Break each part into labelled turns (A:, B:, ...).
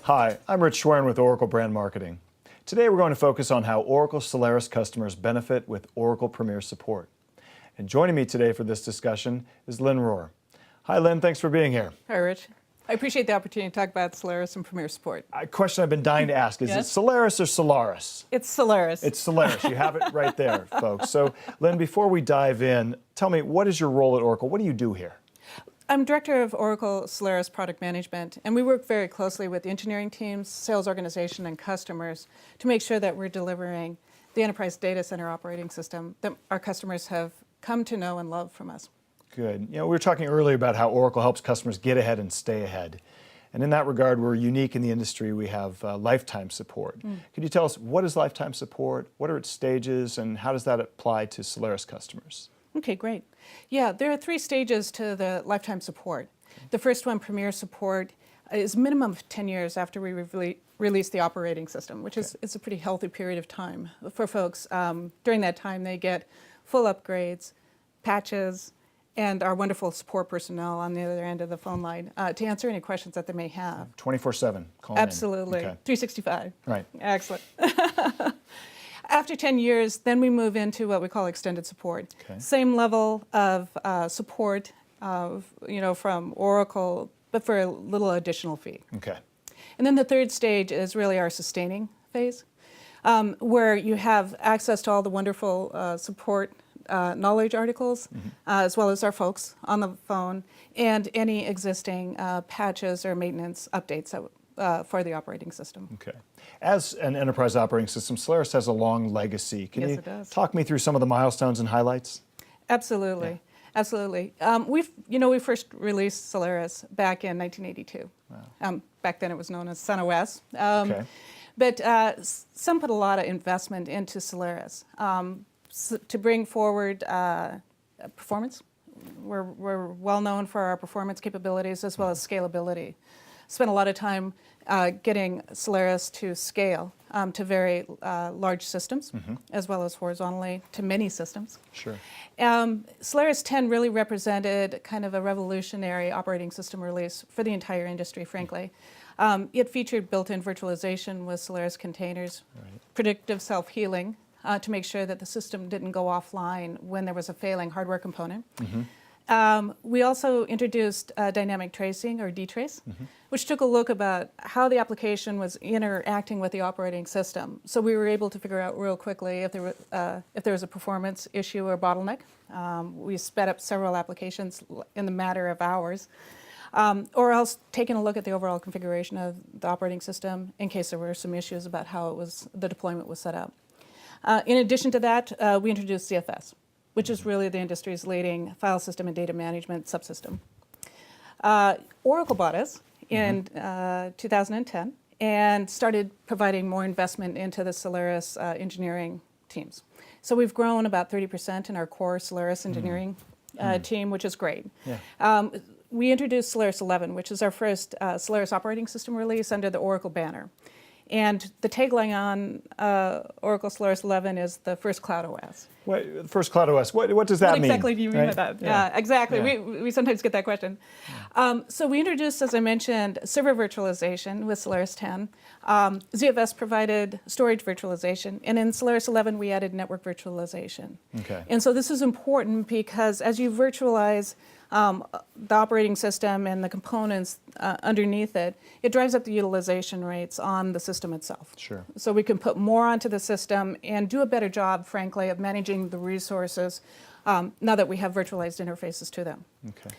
A: Hi, I'm Rich Schwerin with Oracle Brand Marketing. Today we're going to focus on how Oracle Solaris customers benefit with Oracle Premier support. And joining me today for this discussion is Lynn Rohr. Hi Lynn, thanks for being here.
B: Hi Rich. I appreciate the opportunity to talk about Solaris and Premier support.
A: A question I've been dying to ask, is
B: Yes?
A: it Solaris or Solaris?
B: It's Solaris.
A: It's Solaris, you have it right there, folks. So Lynn, before we dive in, tell me, what is your role at Oracle? What do you do here?
B: I'm Director of Oracle Solaris Product Management, and we work very closely with engineering teams, sales organization, and customers to make sure that we're delivering the enterprise data center operating system that our customers have come to know and love from us.
A: Good. You know, we were talking earlier about how Oracle helps customers get ahead and stay ahead. And in that regard, we're unique in the industry. We have lifetime support. Could you tell us, what is lifetime support? What are its stages, and how does that apply to Solaris customers?
B: Okay, great. Yeah, there are 3 stages to the lifetime support. The first one, Premier support, is minimum of 10 years after we release the operating system, which is a pretty healthy period of time for folks. During that time, they get full upgrades, patches, and our wonderful support personnel on the other end of the phone line to answer any questions that they may have.
A: 24/7, calling
B: Absolutely.
A: in. Okay.
B: 365.
A: Right.
B: Excellent. After 10 years, then we move into what we call extended support.
A: Okay.
B: Same level of support from Oracle, but for a little additional fee.
A: Okay.
B: And then the third stage is really our sustaining phase, where you have access to all the wonderful support knowledge articles, as well as our folks on the phone, and any existing patches or maintenance updates for the operating system.
A: Okay. As an enterprise operating system, Solaris has a long legacy. Can
B: Yes,
A: you
B: it does.
A: talk me through some of the milestones and highlights?
B: Absolutely.
A: Yeah.
B: Absolutely. We first released Solaris back in 1982.
A: Wow.
B: Back then it was known as SunOS.
A: Okay.
B: But some put a lot of investment into Solaris to bring forward performance. We're well known for our performance capabilities as well as scalability. Spent a lot of time getting Solaris to scale to very large systems, as well as horizontally to many systems.
A: Sure.
B: Solaris 10 really represented kind of a revolutionary operating system release for the entire industry, frankly. It featured built-in virtualization with Solaris containers, predictive self-healing to make sure that the system didn't go offline when there was a failing hardware component. We also introduced dynamic tracing, or dtrace, which took a look about how the application was interacting with the operating system. So we were able to figure out real quickly if there was a performance issue or bottleneck. We sped up several applications in the matter of hours. Or else taking a look at the overall configuration of the operating system in case there were some issues about how the deployment was set up. In addition to that, we introduced CFS, which is really the industry's leading file system and data management subsystem. Oracle bought us in 2010 and started providing more investment into the Solaris engineering teams. So we've grown about 30% in our core Solaris engineering team, which is great.
A: Yeah.
B: We introduced Solaris 11, which is our first Solaris operating system release under the Oracle banner. And the tagline on Oracle Solaris 11 is the first cloud OS.
A: Wait, first cloud OS, what does that mean?
B: What exactly do you mean by that? Yeah, exactly.
A: Yeah.
B: We sometimes get that question. So we introduced, as I mentioned, server virtualization with Solaris 10. ZFS provided storage virtualization. And in Solaris 11, we added network virtualization.
A: Okay.
B: And so this is important because as you virtualize the operating system and the components underneath it, it drives up the utilization rates on the system itself.
A: Sure.
B: So we can put more onto the system and do a better job, frankly, of managing the resources now that we have virtualized interfaces to them.
A: Okay.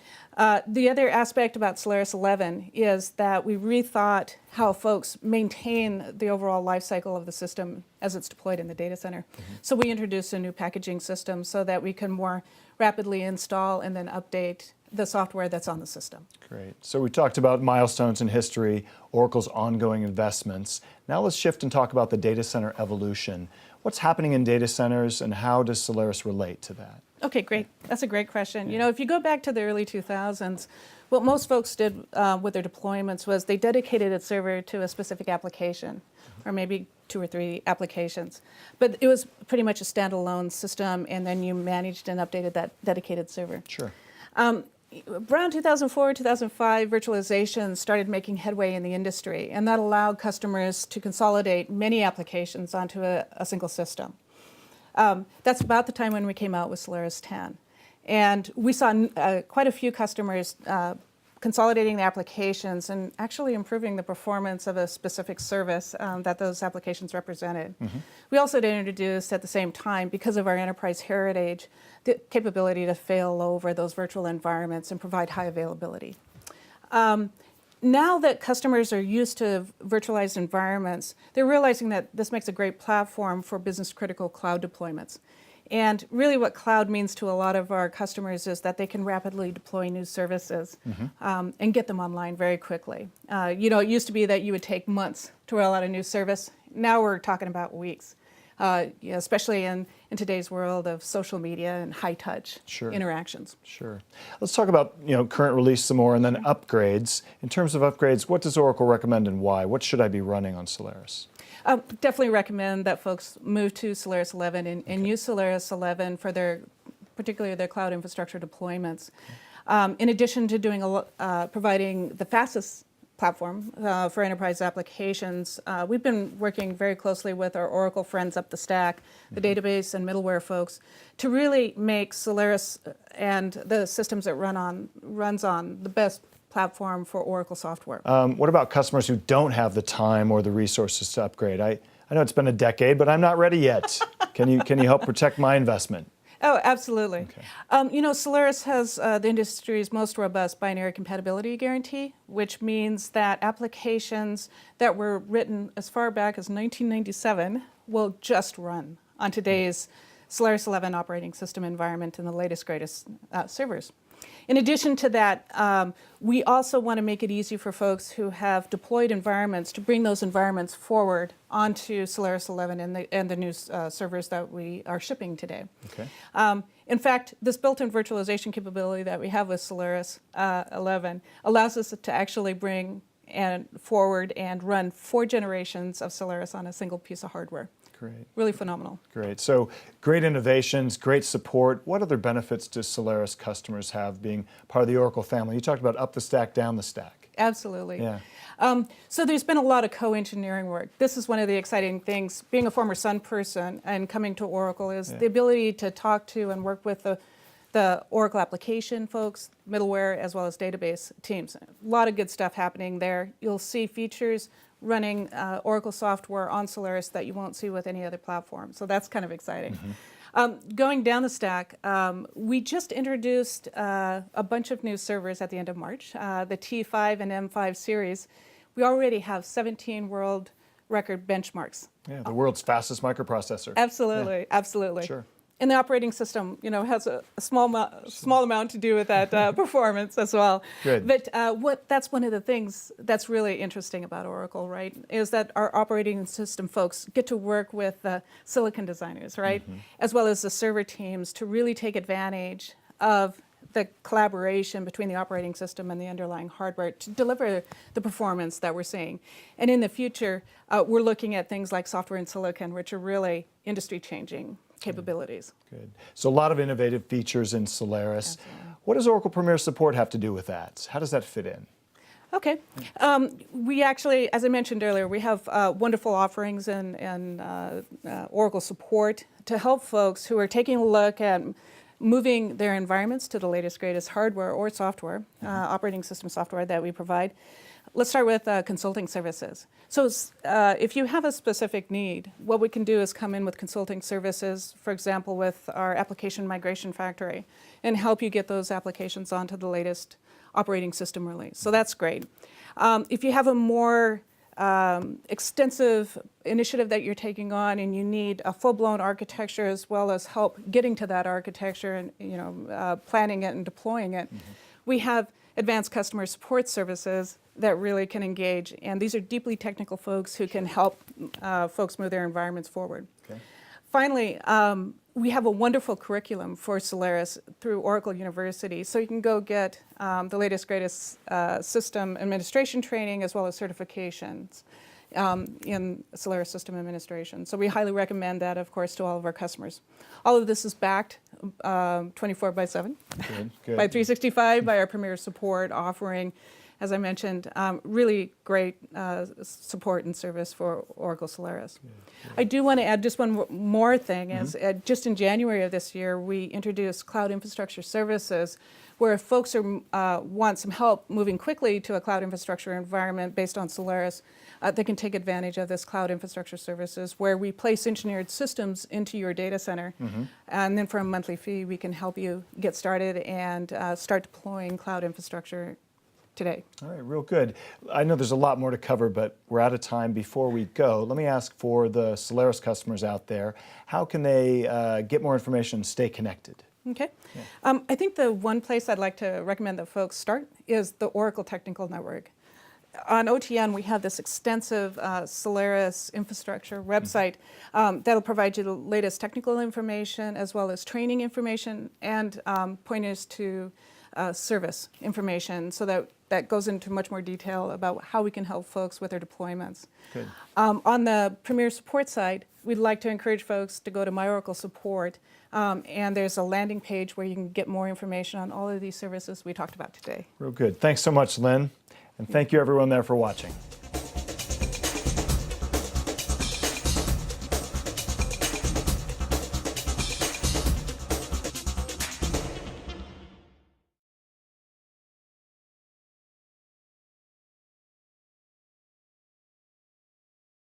B: The other aspect about Solaris 11 is that we rethought how folks maintain the overall life cycle of the system as it's deployed in the data center. So we introduced a new packaging system so that we can more rapidly install and then update the software that's on the system.
A: Great. So we talked about milestones in history, Oracle's ongoing investments. Now let's shift and talk about the data center evolution. What's happening in data centers and how does Solaris relate to that?
B: Okay, great. That's a great question. You know, if you go back to the early 2000s, what most folks did with their deployments was they dedicated a server to a specific application, or maybe 2 or 3 applications. But it was pretty much a standalone system, and then you managed and updated that dedicated server.
A: Sure.
B: Around 2004, 2005, virtualization started making headway in the industry, and that allowed customers to consolidate many applications onto a single system. That's about the time when we came out with Solaris 10. And we saw quite a few customers consolidating the applications and actually improving the performance of a specific service that those applications represented. We also introduced at the same time, because of our enterprise heritage, the capability to fail over those virtual environments and provide high availability. Now that customers are used to virtualized environments, they're realizing that this makes a great platform for business-critical cloud deployments. And really what cloud means to a lot of our customers is that they can rapidly deploy new services and get them online very quickly. You know, it used to be that you would take months to roll out a new service. Now we're talking about weeks, especially in today's world of social media and high-touch interactions.
A: Sure. Let's talk about current release some more and then upgrades. In terms of upgrades, what does Oracle recommend and why? What should I be running on Solaris?
B: Definitely recommend that folks move to Solaris 11 and use Solaris 11 for particularly their cloud infrastructure deployments. In addition to providing the fastest platform for enterprise applications, we've been working very closely with our Oracle friends up the stack, the database and middleware folks, to really make Solaris and the systems it runs on the best platform for Oracle software.
A: What about customers who don't have the time or the resources to upgrade? I know it's been a decade, but I'm not ready yet. Can you help protect my investment?
B: Oh, absolutely.
A: Okay.
B: Solaris has the industry's most robust binary compatibility guarantee, which means that applications that were written as far back as 1997 will just run on today's Solaris 11 operating system environment and the latest, greatest servers. In addition to that, we also want to make it easy for folks who have deployed environments to bring those environments forward onto Solaris 11 and the new servers that we are shipping today.
A: Okay.
B: In fact, this built-in virtualization capability that we have with Solaris 11 allows us to actually bring forward and run 4 generations of Solaris on a single piece of hardware.
A: Great.
B: Really phenomenal.
A: Great. So great innovations, great support. What other benefits do Solaris customers have being part of the Oracle family? You talked about up the stack, down the stack.
B: Absolutely.
A: Yeah.
B: So there's been a lot of co-engineering work. This is one of the exciting things. Being a former Sun person and coming to Oracle is the ability to talk to and work with the Oracle application folks, middleware, as well as database teams. A lot of good stuff happening there. You'll see features running Oracle software on Solaris that you won't see with any other platform. So that's kind of exciting. Going down the stack, we just introduced a bunch of new servers at the end of March, the T5 and M5 series. We already have 17 world record benchmarks.
A: Yeah, the world's fastest microprocessor.
B: Absolutely, absolutely.
A: Sure.
B: And the operating system, has a small amount to do with that performance as well.
A: Good.
B: But that's one of the things that's really interesting about Oracle, right? Is that our operating system folks get to work with the silicon designers, right? As well as the server teams to really take advantage of the collaboration between the operating system and the underlying hardware to deliver the performance that we're seeing. And in the future, we're looking at things like software and silicon, which are really industry-changing capabilities.
A: Good. So a lot of innovative features in Solaris.
B: Absolutely.
A: What does Oracle Premier Support have to do with that? How does that fit in?
B: Okay. We actually, as I mentioned earlier, we have wonderful offerings and Oracle support to help folks who are taking a look at moving their environments to the latest, greatest hardware or software, operating system software that we provide. Let's start with consulting services. So if you have a specific need, what we can do is come in with consulting services, for example, with our application migration factory, and help you get those applications onto the latest operating system release. So that's great. If you have a more extensive initiative that you're taking on and you need a full-blown architecture as well as help getting to that architecture and planning it and deploying it, we have advanced customer support services that really can engage. And these are deeply technical folks who can help folks move their environments forward.
A: Okay.
B: Finally, we have a wonderful curriculum for Solaris through Oracle University. So you can go get the latest, greatest system administration training as well as certifications. in Solaris System Administration. So we highly recommend that, of course, to all of our customers. All of this is backed 24/7
A: Good.
B: by 365 by our Premier Support offering, as I mentioned, really great support and service for Oracle Solaris. I do want to add just one more thing. Is just in January of this year, we introduced Cloud Infrastructure Services, where if folks want some help moving quickly to a cloud infrastructure environment based on Solaris, they can take advantage of this Cloud Infrastructure Services, where we place engineered systems into your data center, and then for a monthly fee, we can help you get started and start deploying cloud infrastructure today.
A: All right, real good. I know there's a lot more to cover, but we're out of time. Before we go, let me ask for the Solaris customers out there, how can they get more information and stay connected?
B: Okay. Yeah. I think the one place I'd like to recommend that folks start is the Oracle Technical Network. On OTN, we have this extensive Solaris infrastructure website that'll provide you the latest technical information as well as training information and pointers to service information, so that goes into much more detail about how we can help folks with their deployments.
A: Good.
B: On the Premier Support side, we'd like to encourage folks to go to My Oracle Support, and there's a landing page where you can get more information on all of these services we talked about today.
A: Real good. Thanks so much, Lynn. And thank you everyone there for watching.